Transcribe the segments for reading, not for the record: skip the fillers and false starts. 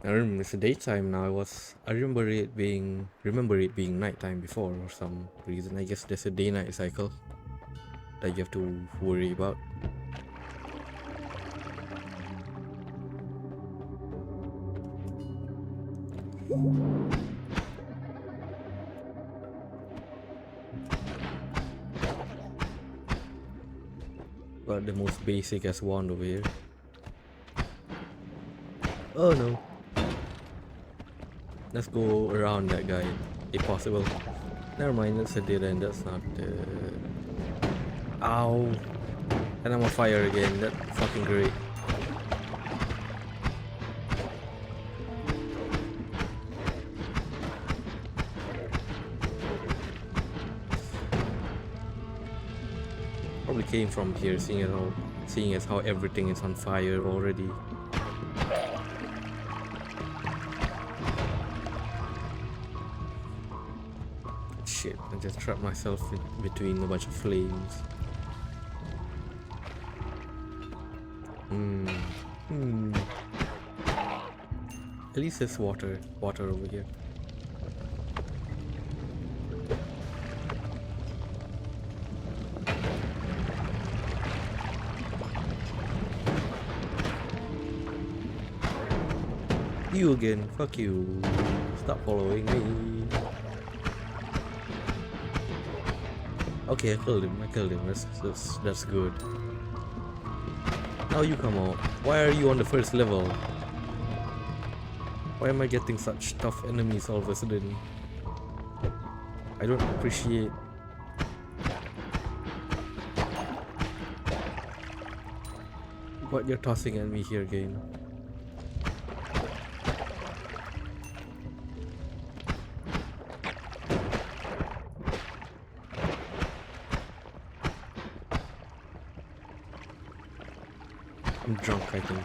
I remember it's daytime now. I remember it being nighttime before for some reason. I guess there's a day-night cycle that you have to worry about. Got the most basic as one over here. Oh no. Let's go around that guy, if possible. Never mind, that's a dead end. That's not. Ow! And I'm on fire again. That's fucking great. Probably came from here, seeing as how everything is on fire already. Shit! I just trapped myself in between a bunch of flames. At least there's water over here. You again, fuck you. Stop following me. Okay, I killed him. That's good. Now you come out. Why are you on the first level? Why am I getting such tough enemies all of a sudden? I don't appreciate. What you're tossing at me here, game. I'm drunk, I think.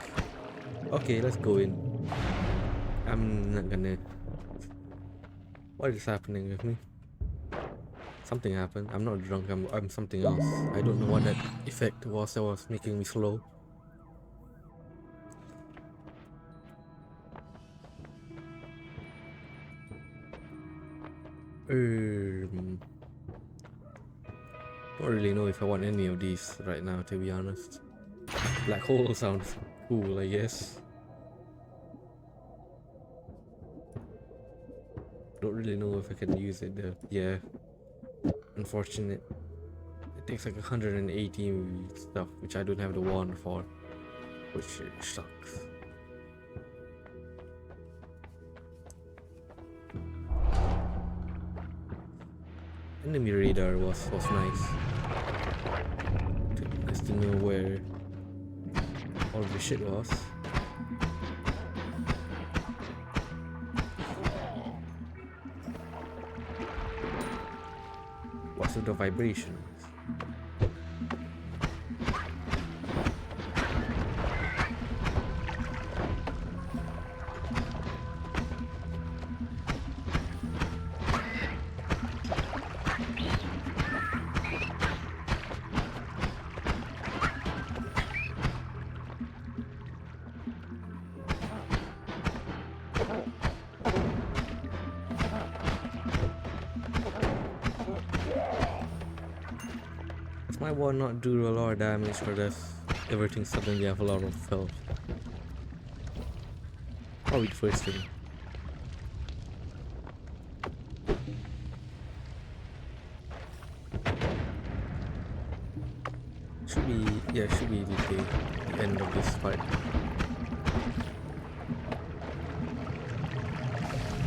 Okay, let's go in. I'm not gonna. What is happening with me? Something happened. I'm not drunk. I'm something else. I don't know what that effect was that was making me slow. Don't really know if I want any of these right now, to be honest. Black hole sounds cool, I guess. Don't really know if I can use it though. Yeah. Unfortunate. It takes like 180 stuff, which I don't have the wand for. Which sucks. Enemy radar was nice. Nice to know where all the shit was. What's with the vibrations? My wand not do a lot of damage for this. Everything suddenly have a lot of health. Probably the first thing. Should be the end of this part.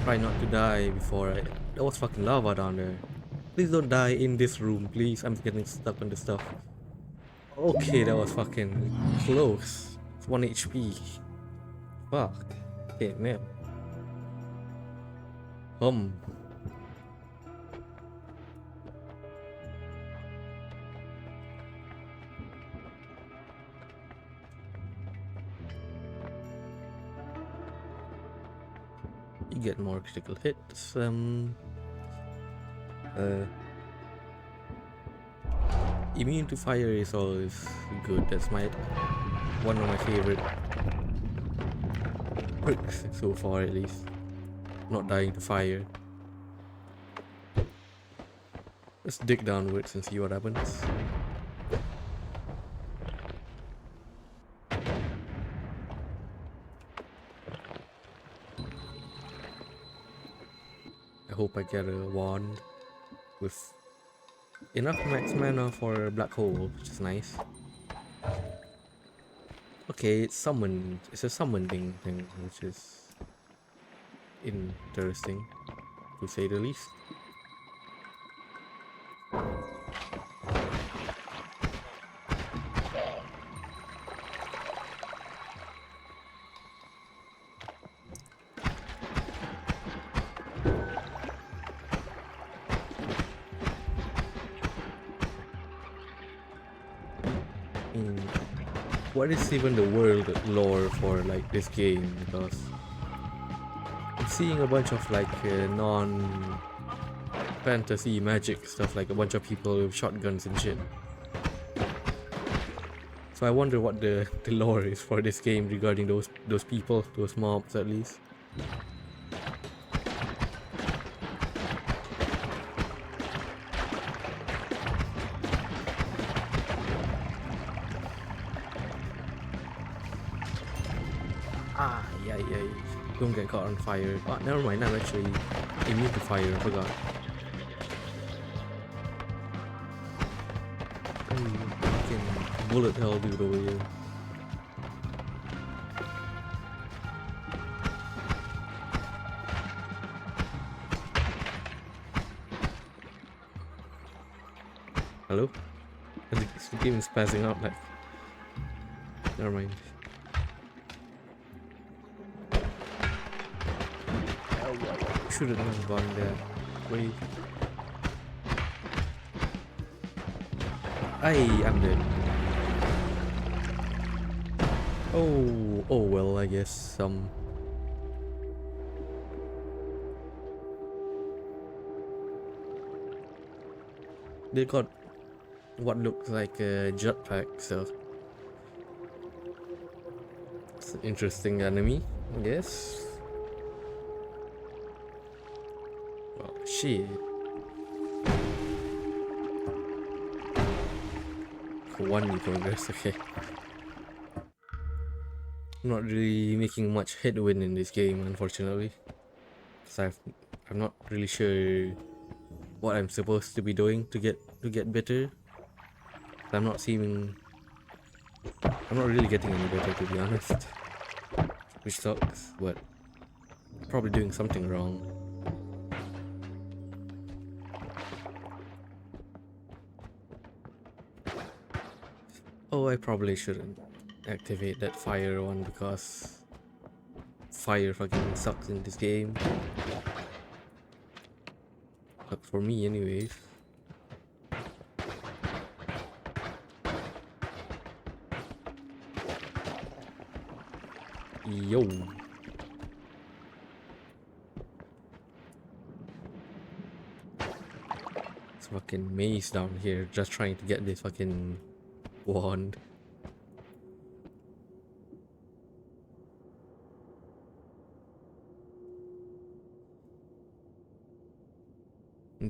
Try not to die before I. There was fucking lava down there. Please don't die in this room, please. I'm getting stuck on this stuff. Okay, that was fucking close. It's 1 HP. Fuck. Okay, man. You get more critical hits. Immune to fire is always good. That's one of my favorite bricks so far at least. Not dying to fire. Let's dig downwards and see what happens. I hope I get a wand with enough max mana for a black hole, which is nice. Okay, it's summoned. It's a summoning thing, which is interesting, to say the least. What is even the world lore for like this game? Because I'm seeing a bunch of like non-fantasy magic stuff, like a bunch of people with shotguns and shit. So I wonder what the lore is for this game regarding those people, those mobs at least. Yeah. Don't get caught on fire. Oh, never mind, I'm actually immune to fire, I forgot. Fucking bullet hell dude over here. Hello? The game is passing out like... Never mind. Shouldn't have gone there. Wait. I'm dead. Oh well, I guess they got what looks like a jetpack, so it's an interesting enemy, I guess. Well, shit. One new progress, okay. I'm not really making much headwind in this game, unfortunately. Because I'm not really sure what I'm supposed to be doing to get better. I'm not really getting any better, to be honest. Which sucks, but probably doing something wrong. Oh, I probably shouldn't activate that fire one because fire fucking sucks in this game. But for me anyways. Yo. It's fucking maze down here just trying to get this fucking wand.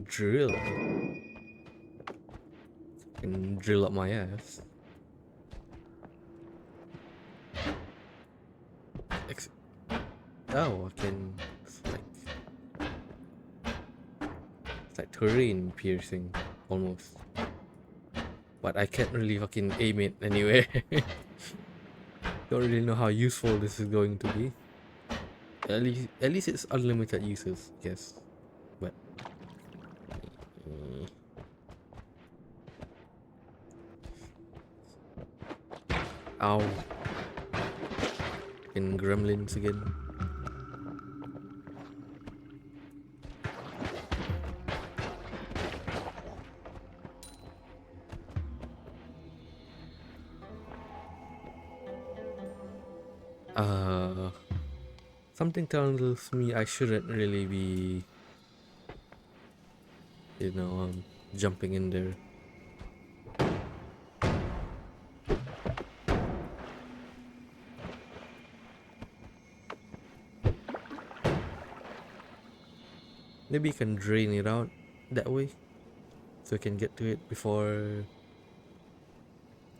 Drill. Can drill up my ass. Oh, I can. It's like terrain piercing almost. But I can't really fucking aim it anywhere. Don't really know how useful this is going to be. At least it's unlimited uses, I guess. But ow. In gremlins again. Something tells me I shouldn't really be, jumping in there. Maybe you can drain it out that way, so you can get to it before,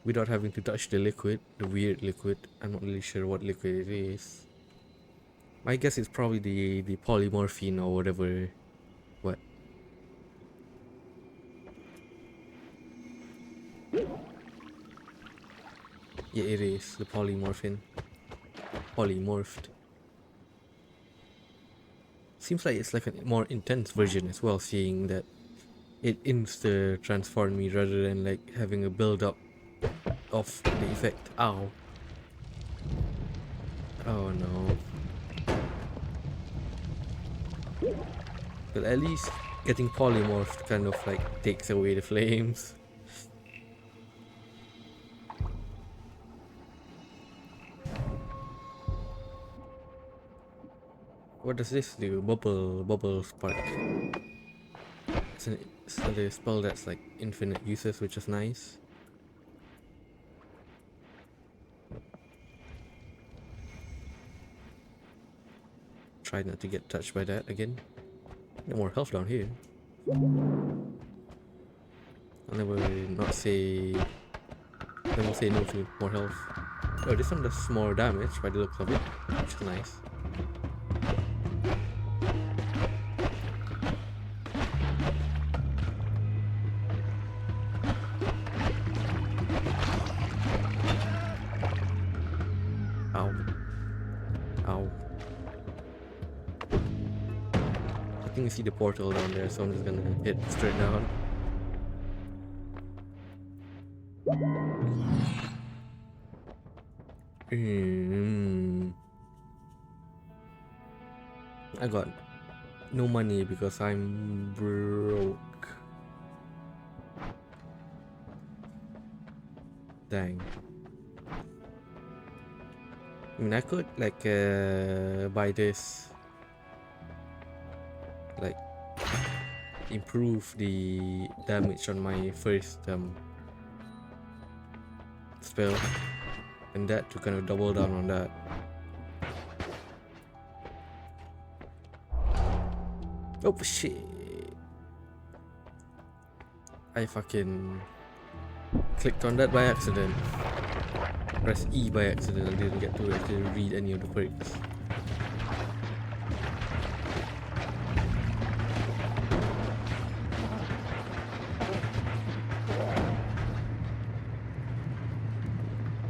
without having to touch the liquid, the weird liquid. I'm not really sure what liquid it is. My guess it's probably the polymorphine or whatever. What? Yeah, it is the polymorphine. Polymorphed. Seems like it's like a more intense version as well, seeing that it insta transformed me rather than like having a build up of the effect. Ow. Oh no. But at least getting polymorphed kind of like takes away the flames. What does this do? Bubble spark. It's a spell that's like infinite uses, which is nice. Try not to get touched by that again. No more health down here. I'll never say no to more health. Oh, this one does more damage by the looks of it, which is nice. Ow. Ow. I think you see the portal down there, so I'm just gonna hit straight down. I got no money because I'm broke. Dang. I mean, I could like buy this, like improve the damage on my first spell, and that to kind of double down on that. Oh shit! I fucking clicked on that by accident. Press E by accident and didn't get to actually read any of the perks.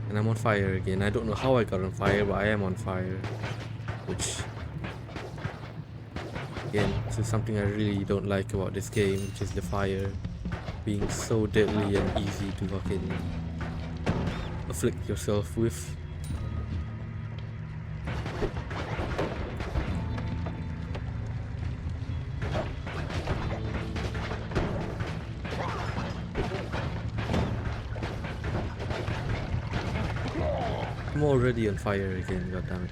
And I'm on fire again. I don't know how I got on fire, but I am on fire. Which, again, this is something I really don't like about this game, which is the fire being so deadly and easy to fucking afflict yourself with. I'm already on fire again, goddammit.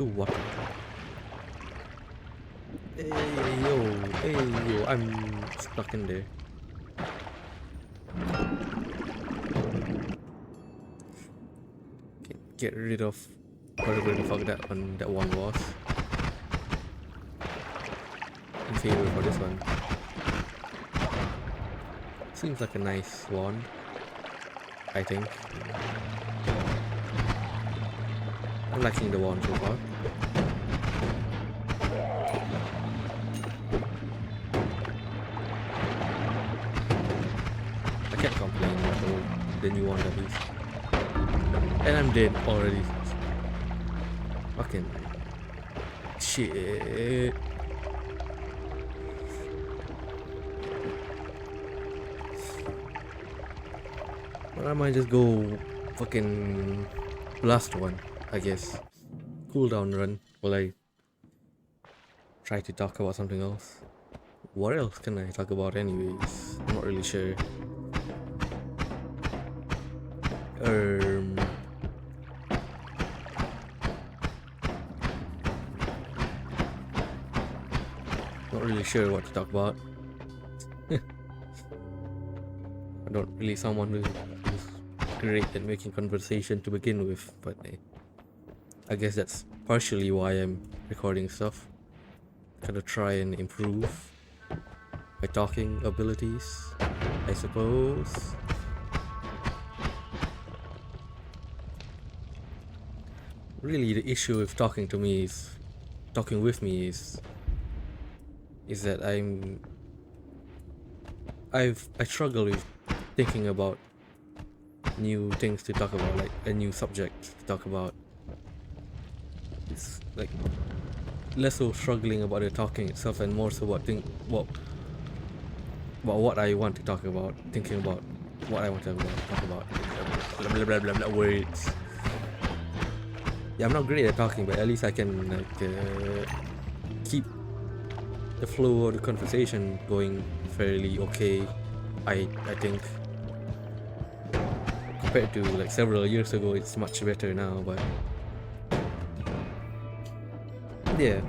Ooh, what? Hey yo, I'm stuck in there. Okay, get rid of whatever the fuck that one was. In favor for this one. Seems like a nice wand, I think. I'm liking the wand so far. I can't complain about the new one at least. And I'm dead already. Fucking shit. Well, I might just go fucking blast one, I guess. Cooldown run while I try to talk about something else. What else can I talk about anyways? I'm not really sure. Not really sure what to talk about. I'm not really someone who's great at making conversation to begin with, but I guess that's partially why I'm recording stuff. Kind of try and improve my talking abilities, I suppose. Really, the issue with talking with me is that I struggle with thinking about new things to talk about, like a new subject to talk about. It's like less so struggling about the talking itself and more so about what I want to talk about, thinking about what I want to talk about. Blah blah blah blah words. Yeah, I'm not great at talking, but at least I can keep the flow of the conversation going fairly okay. I think compared to like several years ago, it's much better now. But yeah,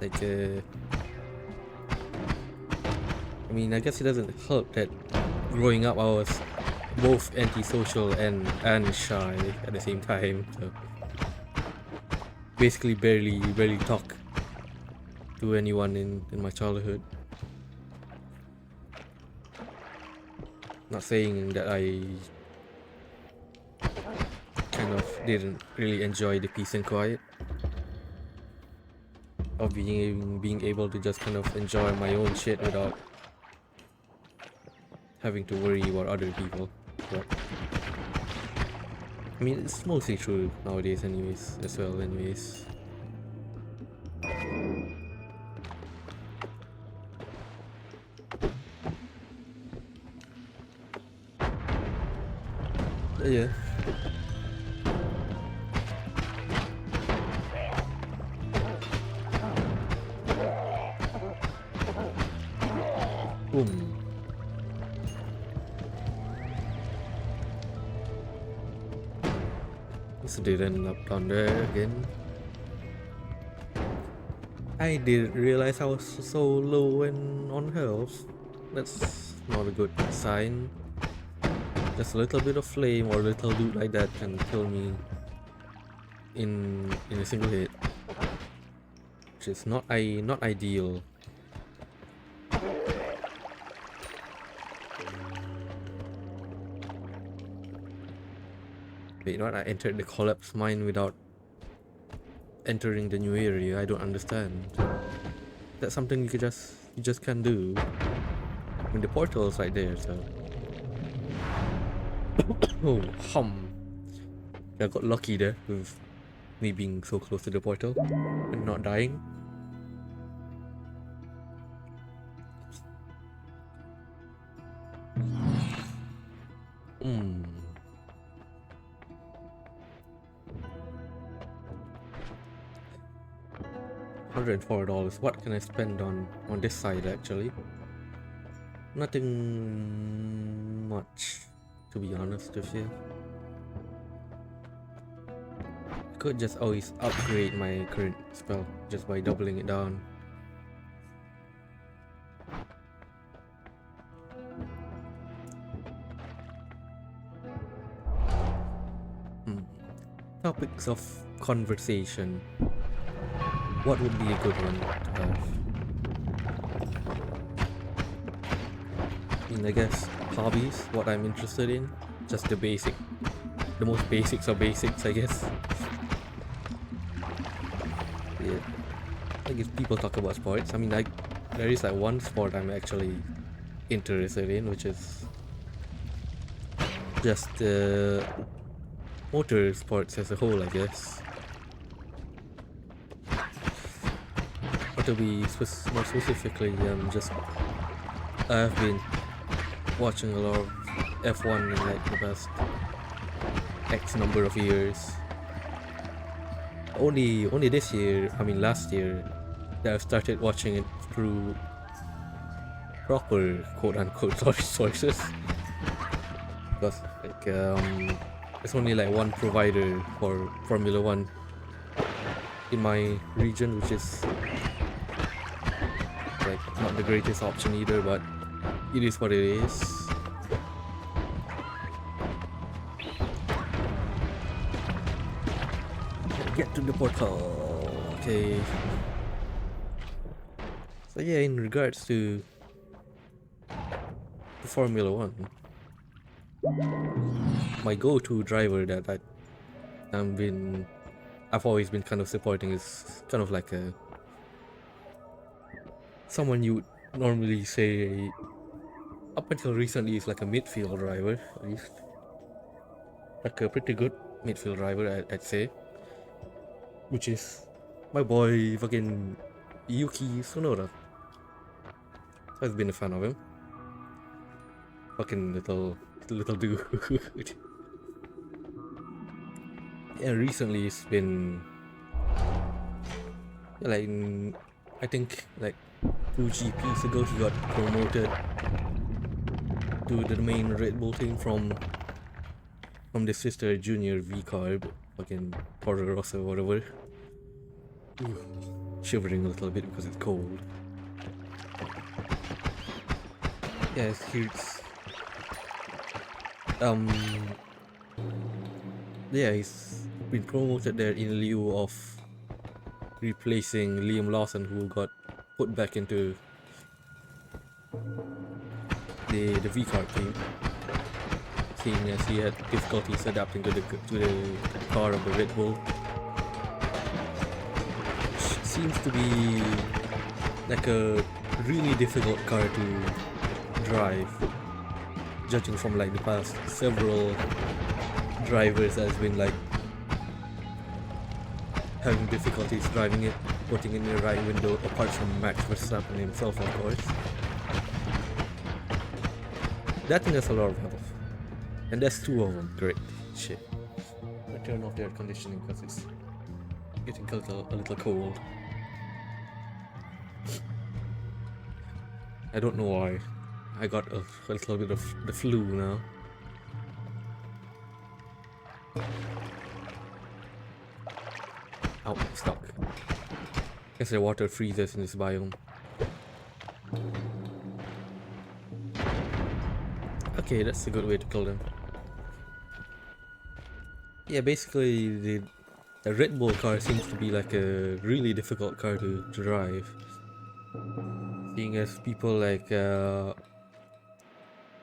like I mean, I guess it doesn't help that growing up I was both antisocial and shy at the same time. So basically barely talk to anyone in my childhood. Not saying that I kind of didn't really enjoy the peace and quiet of being able to just kind of enjoy my own shit without having to worry about other people. But I mean, it's mostly true nowadays anyways, as well anyways. Yeah. Boom. This didn't up down there again. I didn't realize I was so low and on health. That's not a good sign. Just a little bit of flame or a little loot like that can kill me in a single hit, which is not ideal. Wait, what? I entered the collapsed mine without entering the new area. I don't understand. That's something you just can't do. I mean, the portal is right there, so. Oh, I got lucky there with me being so close to the portal and not dying. $104. What can I spend on this side actually? Nothing much, to be honest with you. I could just always upgrade my current spell just by doubling it down. Topics of conversation. What would be a good one to have? I mean, I guess hobbies, what I'm interested in. Just the most basics of basics, I guess. Yeah. I guess people talk about sports. I mean, there is like one sport I'm actually interested in, which is just motor sports as a whole, I guess. Or to be more specifically, I've been watching a lot of F1 in like the past X number of years. Only this year, I mean last year, that I've started watching it through proper quote-unquote sources. Because like there's only like one provider for Formula 1 in my region, which is like not the greatest option either, but it is what it is. to the portal. Okay. So yeah, in regards to the Formula One, my go-to driver that I've always been kind of supporting is kind of like a someone you would normally say up until recently is like a midfield driver, at least like a pretty good midfield driver, I'd say, which is my boy fucking Yuki Tsunoda. I've been a fan of him. Fucking little dude. Yeah, recently it's been like I think like 2 GPs ago he got promoted to the main Red Bull team from the sister junior V car, fucking Porter Rosso or whatever. Ooh, shivering a little bit because it's cold. Yeah, he's yeah, he's been promoted there in lieu of replacing Liam Lawson, who got put back into the V car team, seeing as he had difficulties adapting to the car of the Red Bull. Which seems to be like a really difficult car to drive, judging from like the past several drivers has been like having difficulties driving it, putting in the right window, apart from Max Verstappen himself, of course. That thing has a lot of health, and there's 2 of them. Great shit. I turn off the air conditioning because it's getting a little cold. I don't know why. I got a little bit of the flu now. Oh, stuck. Guess the water freezes in this biome. Okay, that's a good way to kill them. Yeah, basically the Red Bull car seems to be like a really difficult car to drive. Seeing as people like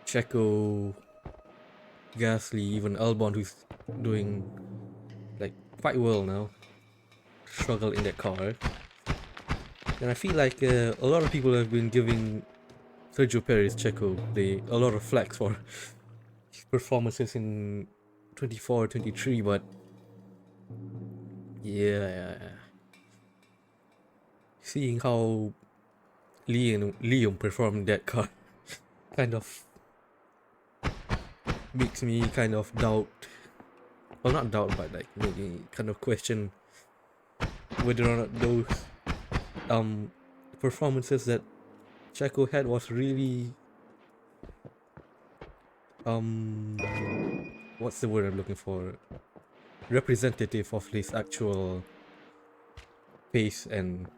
Checo, Gasly, even Albon, who's doing like quite well now, struggle in that car. And I feel like a lot of people have been giving Sergio Perez, Checo, a lot of flack for his performances in 24, 23, but yeah, seeing how Liam performed that car kind of makes me kind of doubt, well, not doubt, but like maybe kind of question whether or not those performances that Checo had was really what's the word I'm looking for, representative of his actual pace and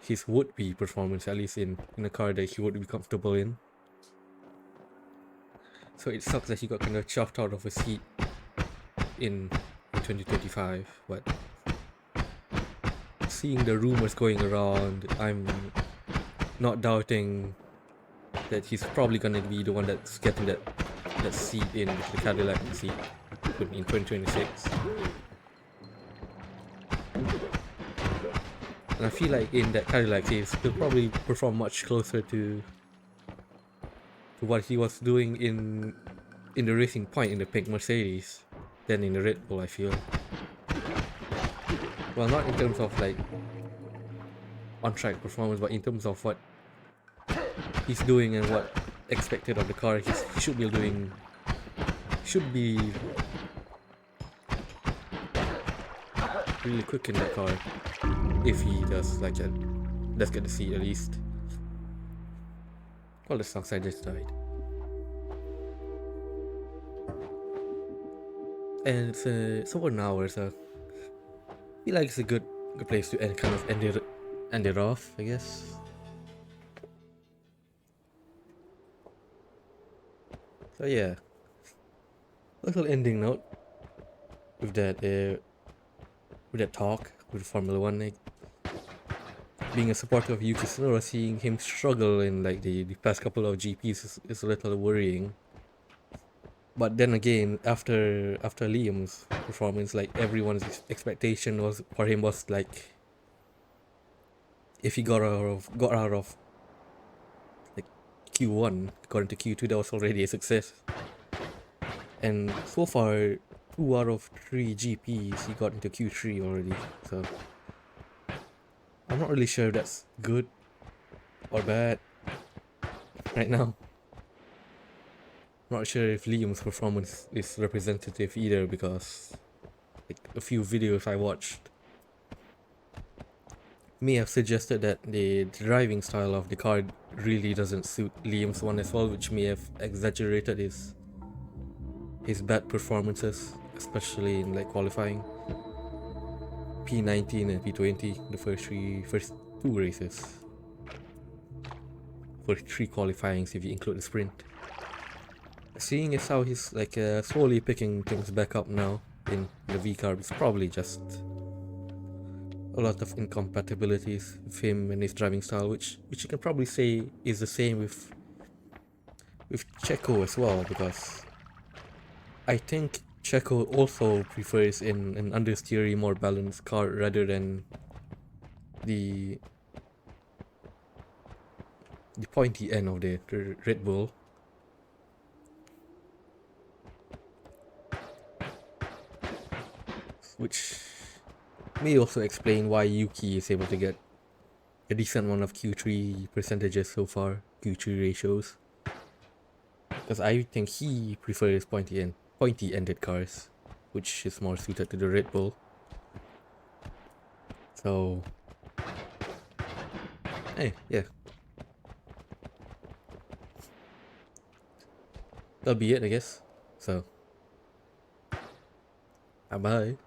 his would-be performance, at least in a car that he would be comfortable in. So it sucks that he got kind of chuffed out of his seat in 2025, but seeing the rumors going around, I'm not doubting that he's probably gonna be the one that's getting that seat in the Cadillac seat in 2026. And I feel like in that Cadillac seat, he'll probably perform much closer to what he was doing in the Racing Point in the pink Mercedes than in the Red Bull, I feel. Well, not in terms of like on-track performance, but in terms of what he's doing and what expected of the car. He should be really quick in that car if he does like that. Let's get the seat at least. Well, the sucks, I just died. And it's over an hour, so I feel like it's a good place to end it off, I guess. So yeah, little ending note with that. with that talk with Formula One. Like, being a supporter of Yuki Tsunoda, seeing him struggle in like the past couple of GPs is a little worrying. But then again, after Liam's performance, like everyone's expectation was for him was like, if he got out of like Q1, got into Q2, that was already a success. And so far, 2 out of 3 GPs he got into Q3 already. So I'm not really sure if that's good or bad right now. Not sure if Liam's performance is representative either, because like a few videos I watched may have suggested that the driving style of the car really doesn't suit Liam's one as well, which may have exaggerated his bad performances, especially in like qualifying. P19 and P20, the first 2 races. First 3 qualifyings if you include the sprint. Seeing as how he's like slowly picking things back up now in the V car, it's probably just a lot of incompatibilities with him and his driving style, which you can probably say is the same with Checo as well, because I think Checo also prefers an understeery, more balanced car rather than the pointy end of the Red Bull. Which may also explain why Yuki is able to get a decent one of Q3 percentages so far, Q3 ratios. Because I think he prefers pointy-ended cars, which is more suited to the Red Bull. So, hey, yeah. That'll be it, I guess. So, bye-bye.